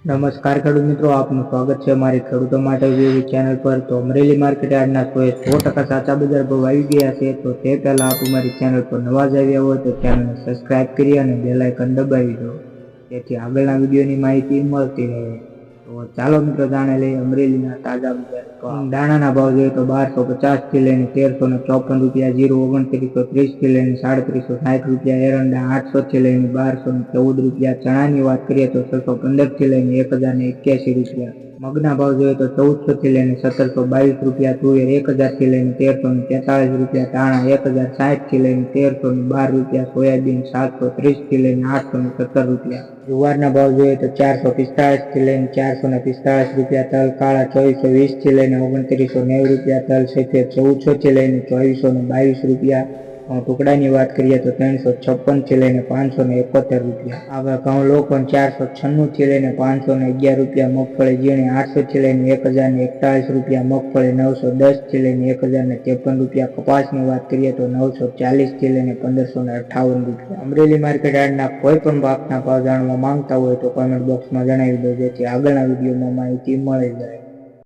નમસ્કાર ખેડૂત મિત્રો, આપનું સ્વાગત છે અમારી ખેડૂતો માટે વિવિધ ચેનલ પર। તો અમરેલી માર્કેટ યાર્ડના 100% સાચા બજાર ભાવ આવી ગયા છે। તો તે પહેલા આપ અમારી ચેનલ પર નવા જ આવ્યા હોય તો ચેનલને સબસ્ક્રાઇબ કરી અને બેલ આઇકન દબાવી દો, જેથી આગળના વિડીયોની માહિતી મળતી રહે। તો ચાલો મિત્રો જાણી લઈએ અમરેલીના તાજા બજાર ભાવ। દાણાના ભાવ જોઈએ તો 1250 થી લઈને 1354 રૂપિયા, જીરું 2930 થી લઈને 3760 રૂપિયા, એરંડા 800 થી લઈને 1214 રૂપિયા, ચણાની વાત કરીએ તો 615 થી લઈને 1081 રૂપિયા, મગના ભાવ જોઈએ તો 1400 થી લઈને 1722 રૂપિયા, તુવેર 1000 થી લઈને 1343 રૂપિયા, ધાણા 1060 થી લઈને 1312 રૂપિયા, સોયાબીન 730 થી લઈને 817 રૂપિયા, જુવારના ભાવ જોઈએ તો 445 થી લઈને 445 રૂપિયા, તલ કાળા 2420 થી લઈને 2990 રૂપિયા, તલ સફેદ 1400 થી લઈને 2422 રૂપિયા, ટુકડાની વાત કરીએ તો 356 થી લઈને 571 રૂપિયા, આગળ ઘઉં લોકવન 496 થી લઈને 511 રૂપિયા, મગફળી ઝીણી 800 થી લઈને 1041 રૂપિયા, મગફળી 910 થી લઈને 1053 રૂપિયા, કપાસની વાત કરીએ તો 940 થી લઈને 1558 રૂપિયા। અમરેલી માર્કેટ યાર્ડના કોઈ પણ પાકના ભાવ જાણવા માંગતા હોય તો કોમેન્ટ બોક્સમાં જણાવી દો, જેથી આગળના વિડીયોમાં માહિતી મળી જાય।